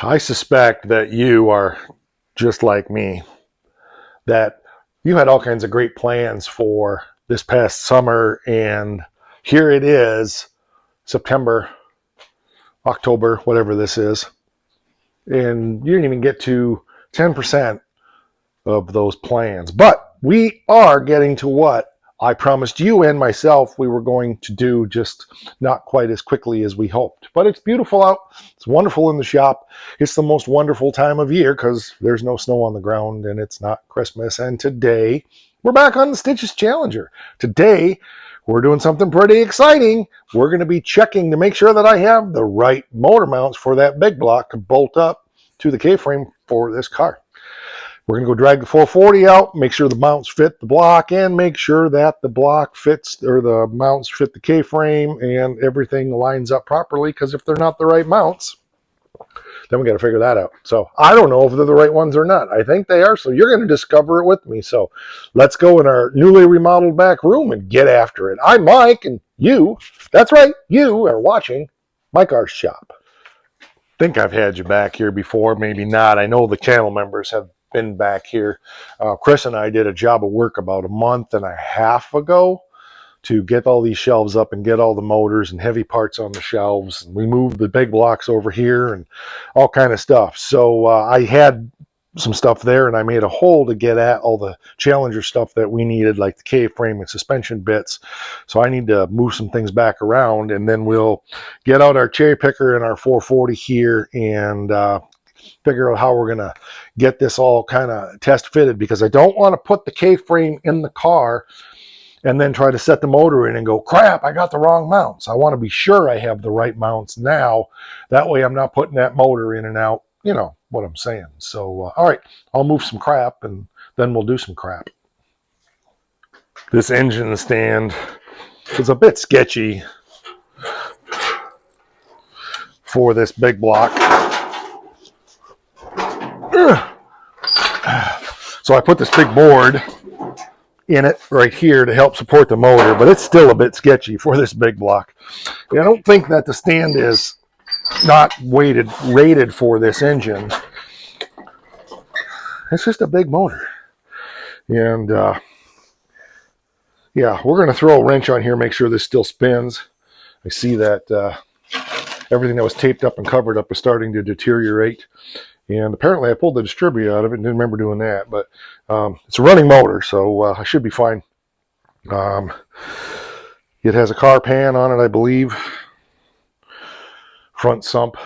I suspect that you are just like me, that you had all kinds of great plans for this past summer, and here it is, September, October, whatever this is, and you didn't even get to 10% of those plans. But we are getting to what I promised you and myself we were going to do, just not quite as quickly as we hoped. But it's beautiful out. It's wonderful in the shop. It's the most wonderful time of year because there's no snow on the ground and it's not Christmas. And today, we're back on the Stitches Challenger. Today, we're doing something pretty exciting. We're going to be checking to make sure that I have the right motor mounts for that big block to bolt up to the K-frame for this car. We're going to go drag the 440 out, make sure the mounts fit the block, and make sure that the block fits, or the mounts fit the K-frame, and everything lines up properly, because if they're not the right mounts, then we got to figure that out. So I don't know if they're the right ones or not. I think they are, so you're going to discover it with me. So let's go in our newly remodeled back room and get after it. I'm Mike, and you, that's right, you are watching My Car's Shop. I think I've had you back here before, maybe not. I know the channel members have been back here. Chris and I did a job of work about a month and a half ago to get all these shelves up and get all the motors and heavy parts on the shelves. And we moved the big blocks over here and all kind of stuff. So I had some stuff there, and I made a hole to get at all the Challenger stuff that we needed, like the K-frame and suspension bits. So I need to move some things back around, and then we'll get out our cherry picker and our 440 here and figure out how we're going to get this all kind of test fitted, because I don't want to put the K-frame in the car and then try to set the motor in and go, crap, I got the wrong mounts. I want to be sure I have the right mounts now. That way I'm not putting that motor in and out. You know what I'm saying. So, all right, I'll move some crap and then we'll do some crap. This engine stand is a bit sketchy for this big block. So I put this big board in it right here to help support the motor, but it's still a bit sketchy for this big block. I don't think that the stand is not rated for this engine. It's just a big motor. And yeah, we're going to throw a wrench on here, make sure this still spins. I see that everything that was taped up and covered up is starting to deteriorate. And apparently I pulled the distributor out of it and didn't remember doing that. But it's a running motor, so I should be fine. It has a car pan on it, I believe. Front sump.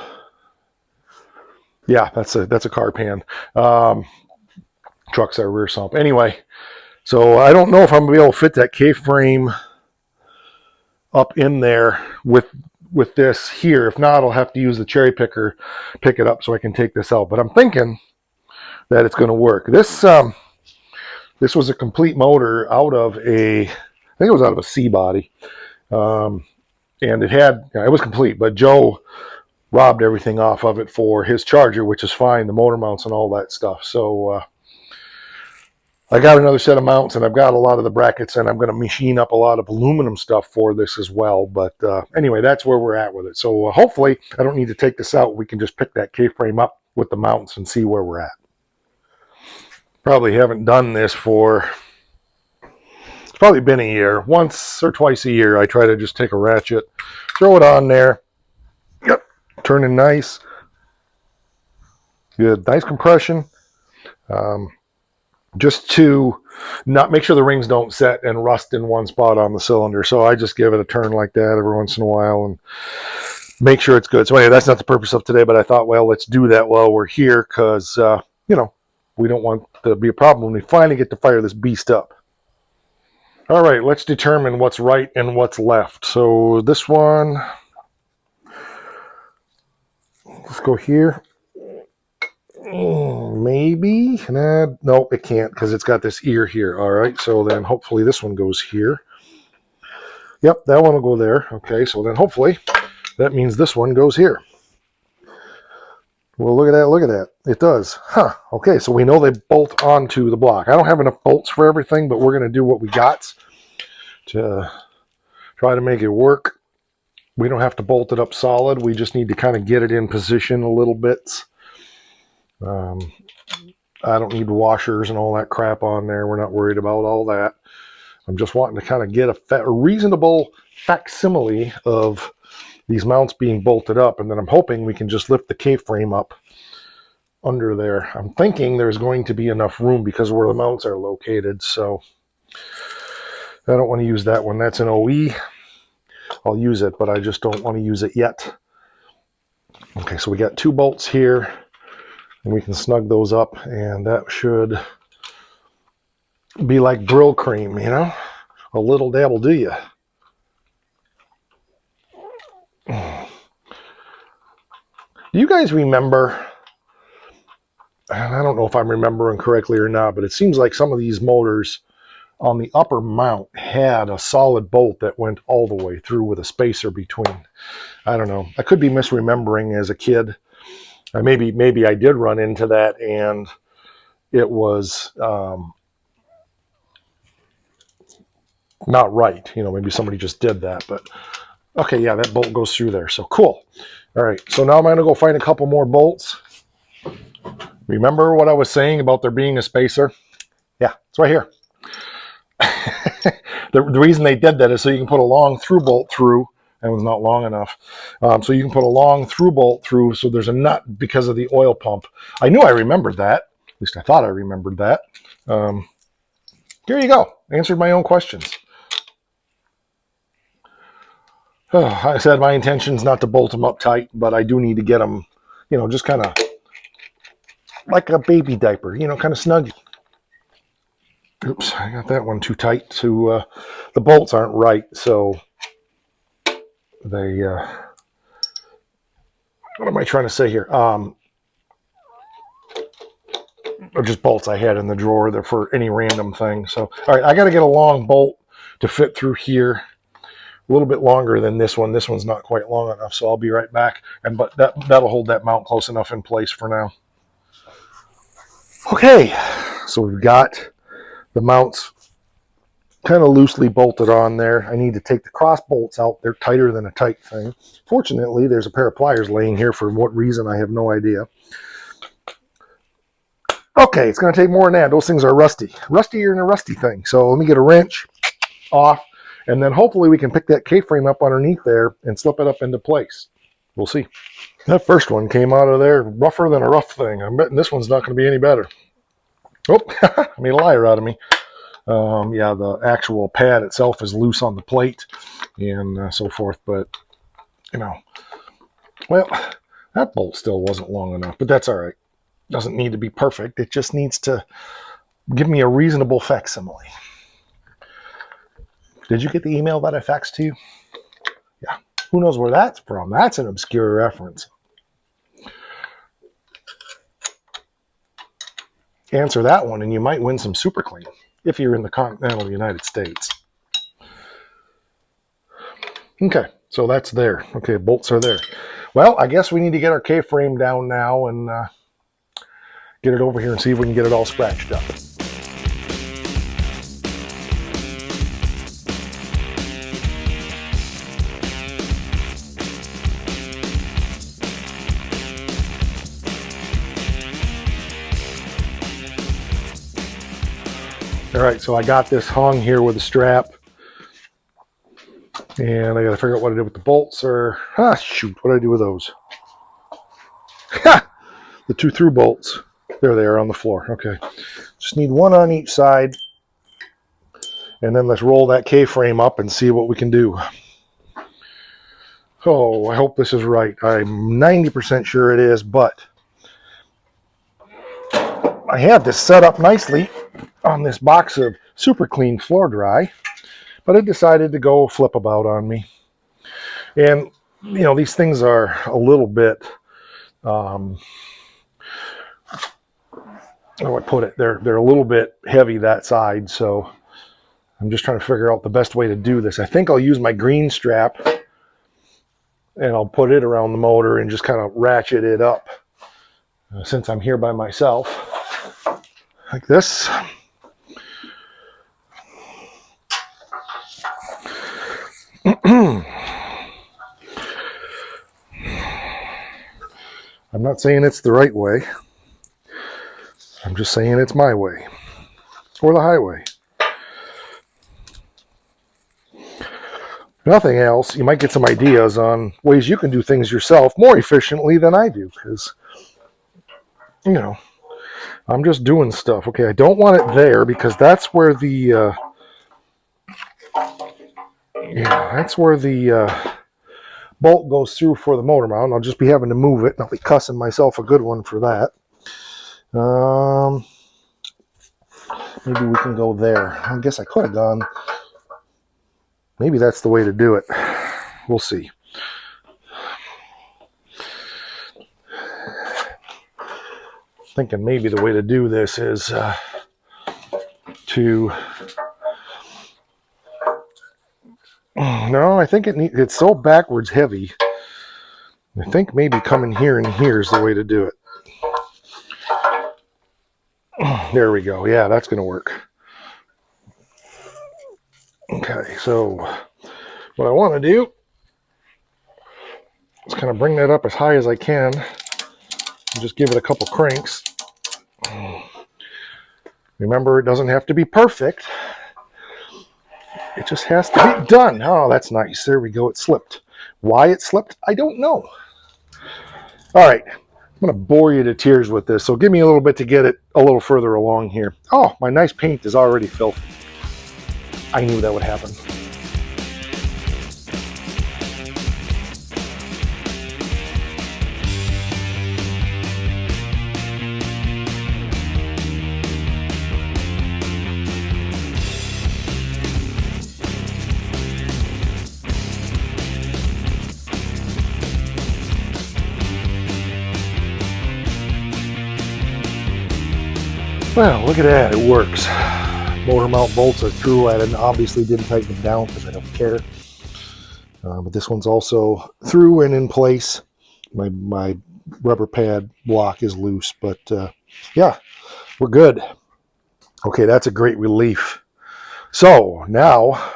Yeah, that's a car pan. Truck's our rear sump. Anyway, so I don't know if I'm going to be able to fit that K-frame up in there with this here. If not, I'll have to use the cherry picker, pick it up so I can take this out. But I'm thinking that it's going to work. This was a complete motor out of I think it was out of a C body. And it was complete, but Joe robbed everything off of it for his Charger, which is fine, the motor mounts and all that stuff. So I got another set of mounts, and I've got a lot of the brackets, and I'm going to machine up a lot of aluminum stuff for this as well. But anyway, that's where we're at with it. So hopefully I don't need to take this out. We can just pick that K-frame up with the mounts and see where we're at. Probably haven't done this for, it's probably been a year. Once or twice a year, I try to just take a ratchet, throw it on there. Yep, turning nice. Good, nice compression. Just to not make sure the rings don't set and rust in one spot on the cylinder. So I just give it a turn like that every once in a while and make sure it's good. So anyway, that's not the purpose of today, but I thought, well, let's do that while we're here, because, you know, we don't want to be a problem when we finally get to fire this beast up. All right, let's determine what's right and what's left. So this one, let's go here. Maybe. No, it can't, because it's got this ear here. All right, so then hopefully this one goes here. Yep, that one will go there. Okay, so then hopefully that means this one goes here. Well, look at that, look at that. It does. Huh. Okay, so we know they bolt onto the block. I don't have enough bolts for everything, but we're going to do what we got to try to make it work. We don't have to bolt it up solid. We just need to kind of get it in position a little bit. I don't need washers and all that crap on there. We're not worried about all that. I'm just wanting to kind of get a reasonable facsimile of these mounts being bolted up, and then I'm hoping we can just lift the K-frame up under there. I'm thinking there's going to be enough room because of where the mounts are located, so I don't want to use that one. That's an OE. I'll use it, but I just don't want to use it yet. Okay, so we got 2 bolts here, and we can snug those up, and that should be like Brill cream, you know? A little dab will do you. Do you guys remember, and I don't know if I'm remembering correctly or not, but it seems like some of these motors on the upper mount had a solid bolt that went all the way through with a spacer between. I don't know. I could be misremembering as a kid. Maybe I did run into that, and it was not right. You know, maybe somebody just did that. But okay, yeah, that bolt goes through there. So cool. All right, so now I'm going to go find a couple more bolts. Remember what I was saying about there being a spacer? Yeah, it's right here. The reason they did that is so you can put a long through bolt through. That was not long enough. So you can put a long through bolt through, so there's a nut because of the oil pump. I knew I remembered that. At least I thought I remembered that. Here you go. Answered my own questions. I said my intention is not to bolt them up tight, but I do need to get them, you know, just kind of like a baby diaper, you know, kind of snug. Oops, I got that one too tight. The bolts aren't right, so they, what am I trying to say here? Or just bolts I had in the drawer there for any random thing. So, all right, I got to get a long bolt to fit through here. A little bit longer than this one. This one's not quite long enough, so I'll be right back. But that'll hold that mount close enough in place for now. Okay, so we've got the mounts kind of loosely bolted on there. I need to take the cross bolts out. They're tighter than a tight thing. Fortunately, there's a pair of pliers laying here for what reason, I have no idea. Okay, it's going to take more than that. Those things are rusty. Rustier than a rusty thing. So let me get a wrench off, and then hopefully we can pick that K-frame up underneath there and slip it up into place. We'll see. That first one came out of there rougher than a rough thing. I'm betting this one's not going to be any better. Oh, I made a liar out of me. Yeah, the actual pad itself is loose on the plate and so forth, but, you know, well, that bolt still wasn't long enough, but that's all right. Doesn't need to be perfect. It just needs to give me a reasonable facsimile. Did you get the email that I faxed to you? Yeah. Who knows where that's from? That's an obscure reference. Answer that one and you might win some super clean if you're in the continental United States. Okay, so that's there. Okay, bolts are there. Well, I guess we need to get our K-frame down now and get it over here and see if we can get it all scratched up. All right, so I got this hung here with a strap, and I got to figure out what I did with the bolts. Or shoot, what did I do with those? The 2 through bolts. There they are on the floor. Okay, just need one on each side, and then let's roll that K-frame up and see what we can do. Oh, I hope this is right. I'm 90% sure it is, but I had this set up nicely on this box of super clean floor dry, but it decided to go flip about on me. And, you know, these things are a little bit, how do I put it? They're a little bit heavy that side, so I'm just trying to figure out the best way to do this. I think I'll use my green strap and I'll put it around the motor and just kind of ratchet it up since I'm here by myself, like this. I'm not saying it's the right way. I'm just saying it's my way. Or the highway. Nothing else, you might get some ideas on ways you can do things yourself more efficiently than I do, because, you know, I'm just doing stuff. Okay, I don't want it there because that's where the, bolt goes through for the motor mount. I'll just be having to move it, and I'll be cussing myself a good one for that. Maybe we can go there. I guess I could have gone. Maybe that's the way to do it. We'll see. Thinking maybe the way to do this is to... No, I think it's so backwards heavy. I think maybe coming here and here is the way to do it. There we go. Yeah, that's going to work. Okay, so what I want to do is kind of bring that up as high as I can and just give it a couple cranks. Remember, it doesn't have to be perfect. It just has to be done. Oh, that's nice. There we go. It slipped. Why it slipped, I don't know. All right. I'm going to bore you to tears with this, so give me a little bit to get it a little further along here. Oh, my nice paint is already filthy. I knew that would happen. Well, look at that, it works. Motor mount bolts are through. I obviously didn't tighten them down because I don't care. But this one's also through and in place. My rubber pad block is loose, but yeah, we're good. Okay, that's a great relief. So now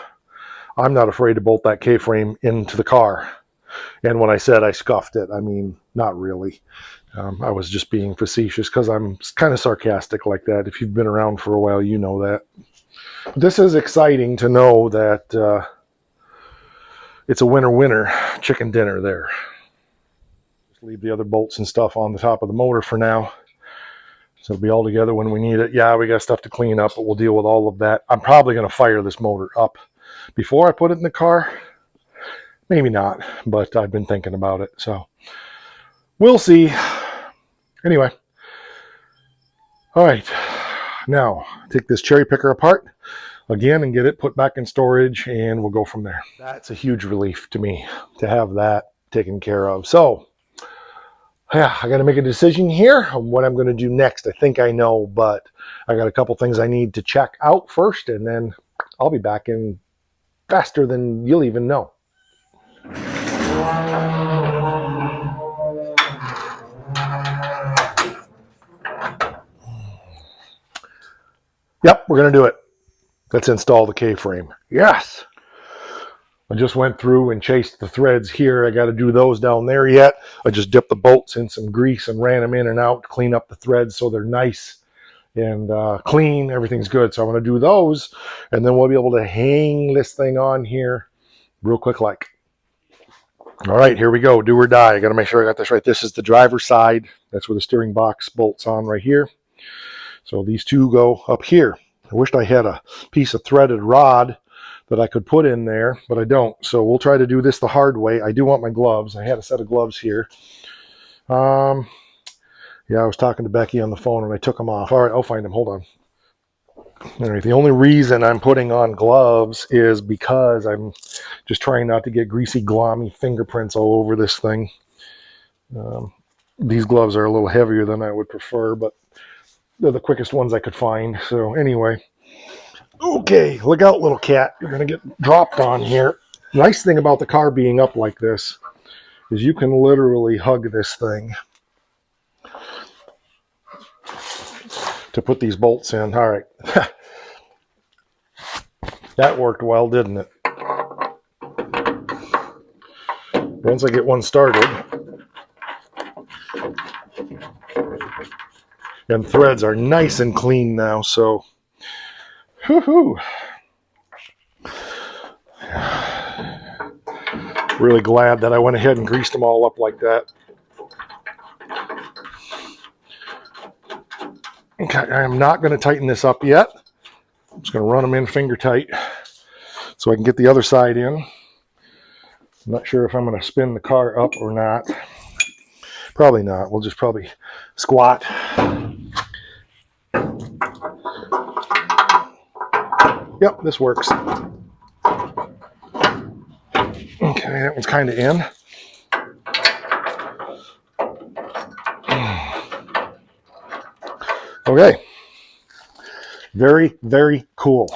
I'm not afraid to bolt that K-frame into the car. And when I said I scuffed it, I mean, not really. I was just being facetious because I'm kind of sarcastic like that. If you've been around for a while, you know that. This is exciting to know that it's a winner chicken dinner there. Just leave the other bolts and stuff on the top of the motor for now. So it'll be all together when we need it. Yeah, we got stuff to clean up, but we'll deal with all of that. I'm probably going to fire this motor up before I put it in the car. Maybe not, but I've been thinking about it. So we'll see. Anyway. All right. Now, take this cherry picker apart again and get it put back in storage, and we'll go from there. That's a huge relief to me to have that taken care of. So, yeah, I got to make a decision here on what I'm going to do next. I think I know, but I got a couple things I need to check out first, and then I'll be back in faster than you'll even know. Yep, we're going to do it. Let's install the K-frame. Yes! I just went through and chased the threads here. I got to do those down there yet. I just dipped the bolts in some grease and ran them in and out to clean up the threads so they're nice and clean. Everything's good. So I'm going to do those, and then we'll be able to hang this thing on here real quick like. All right, here we go. Do or die. I got to make sure I got this right. This is the driver's side. That's where the steering box bolts on right here. So these two go up here. I wished I had a piece of threaded rod that I could put in there, but I don't. So we'll try to do this the hard way. I do want my gloves. I had a set of gloves here. Yeah, I was talking to Becky on the phone and I took them off. All right, I'll find them. Hold on. All right, the only reason I'm putting on gloves is because I'm just trying not to get greasy, glommy fingerprints all over this thing. These gloves are a little heavier than I would prefer, but they're the quickest ones I could find. So anyway, okay, look out, little cat. You're going to get dropped on here. Nice thing about the car being up like this is you can literally hug this thing to put these bolts in. All right. That worked well, didn't it? Once I get one started, And threads are nice and clean now, so whoo-hoo. Really glad that I went ahead and greased them all up like that. Okay, I am not going to tighten this up yet. I'm just going to run them in finger tight so I can get the other side in. I'm not sure if I'm going to spin the car up or not. Probably not. We'll just probably squat. Yep, this works. Okay, that one's kind of in. Okay. Very, very cool.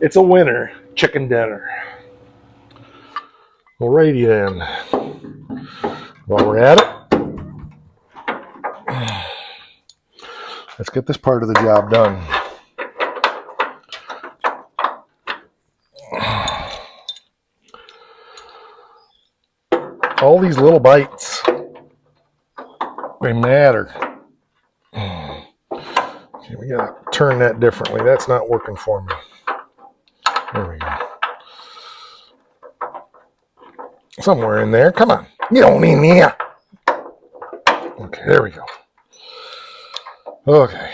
It's a winner, chicken dinner. Alrighty then. While we're at it, let's get this part of the job done. All these little bites, they matter. Okay, we gotta turn that differently. That's not working for me. There we go. Somewhere in there. Come on. Get on in there. Okay, there we go. Okay.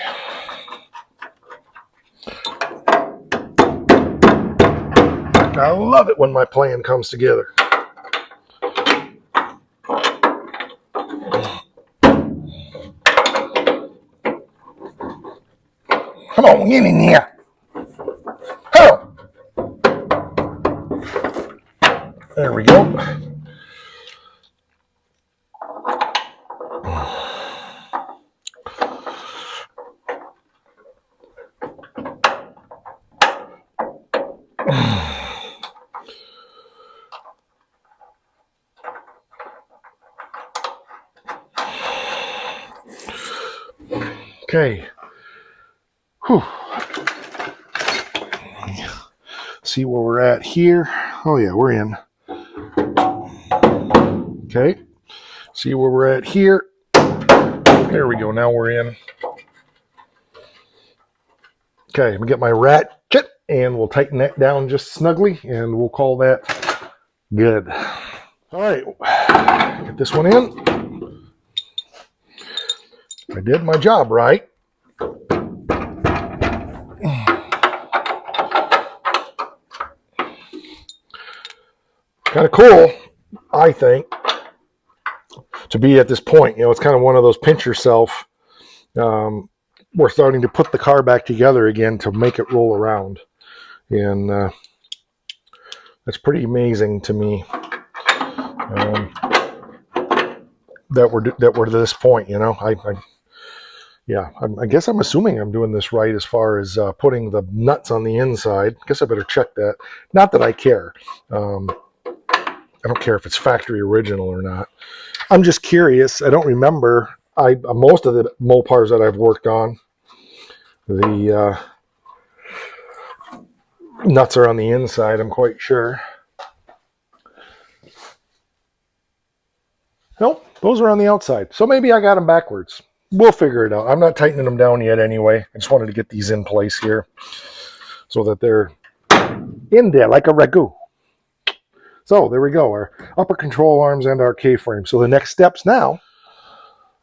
I love it when my plan comes together. Come on, get in there. Oh. There we go. Okay. Whew. See where we're at here. Oh yeah, we're in. Okay. See where we're at here. There we go. Now we're in. Okay, I'm gonna get my ratchet and we'll tighten that down just snugly and we'll call that good. All right, get this one in. I did my job right. Kind of cool, I think, to be at this point. You know, it's kind of one of those pinch yourself. We're starting to put the car back together again to make it roll around. And that's pretty amazing to me that we're to this point. You know, I guess I'm assuming I'm doing this right as far as putting the nuts on the inside. I guess I better check that. Not that I care. I don't care if it's factory original or not. I'm just curious. I don't remember. Most of the Mopars that I've worked on, the nuts are on the inside, I'm quite sure. Nope, those are on the outside. So maybe I got them backwards. We'll figure it out. I'm not tightening them down yet anyway. I just wanted to get these in place here so that they're in there like a ragu. So there we go, our upper control arms and our K-frame. So the next steps now,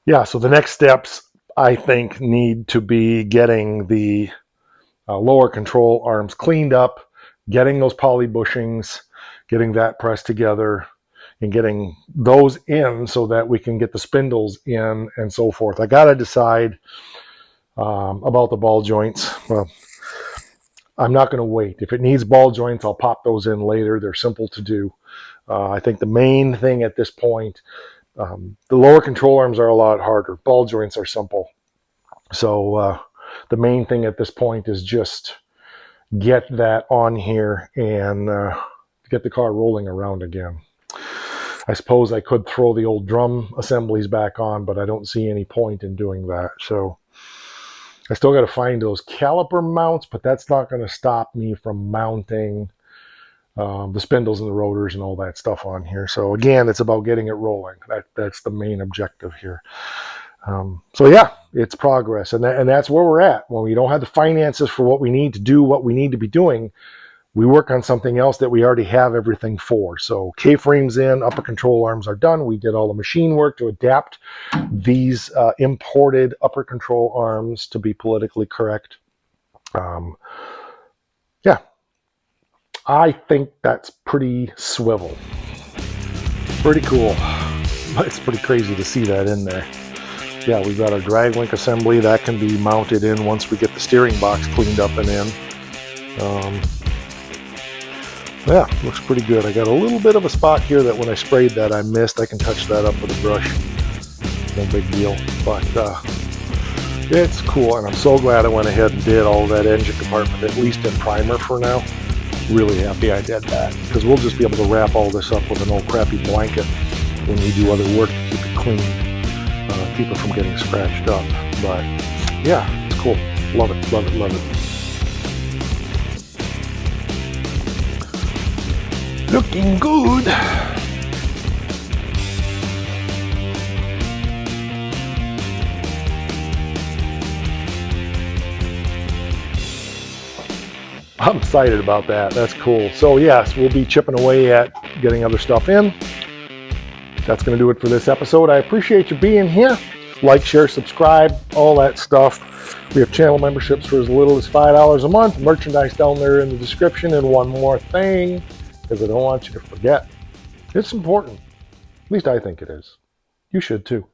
I think need to be getting the lower control arms cleaned up, getting those poly bushings, getting that pressed together, and getting those in so that we can get the spindles in and so forth. I got to decide about the ball joints. Well, I'm not going to wait. If it needs ball joints, I'll pop those in later. They're simple to do. I think the main thing at this point, the lower control arms are a lot harder. Ball joints are simple. So the main thing at this point is just get that on here and get the car rolling around again. I suppose I could throw the old drum assemblies back on, but I don't see any point in doing that. So I still got to find those caliper mounts, but that's not going to stop me from mounting the spindles and the rotors and all that stuff on here. So again, it's about getting it rolling. That's the main objective here. So yeah, it's progress, and that's where we're at. When we don't have the finances for what we need to do, what we need to be doing, we work on something else that we already have everything for. So K-frames in, upper control arms are done. We did all the machine work to adapt these imported upper control arms to be politically correct. Yeah, I think that's pretty swivel. Pretty cool. But it's pretty crazy to see that in there. Yeah, we've got our drag link assembly that can be mounted in once we get the steering box cleaned up and in. Yeah, looks pretty good. I got a little bit of a spot here that when I sprayed that I missed. I can touch that up with a brush. No big deal. But it's cool, and I'm so glad I went ahead and did all that engine compartment, at least in primer for now. Really happy I did that, because we'll just be able to wrap all this up with an old crappy blanket when we do other work to keep it clean. Keep it from getting scratched up. But yeah, it's cool. Love it, love it, love it. Looking good. I'm excited about that. That's cool. So yes, we'll be chipping away at getting other stuff in. That's going to do it for this episode. I appreciate you being here. Like, share, subscribe, all that stuff. We have channel memberships for as little as $5 a month. Merchandise down there in the description. And one more thing, because I don't want you to forget. It's important. At least I think it is. You should too.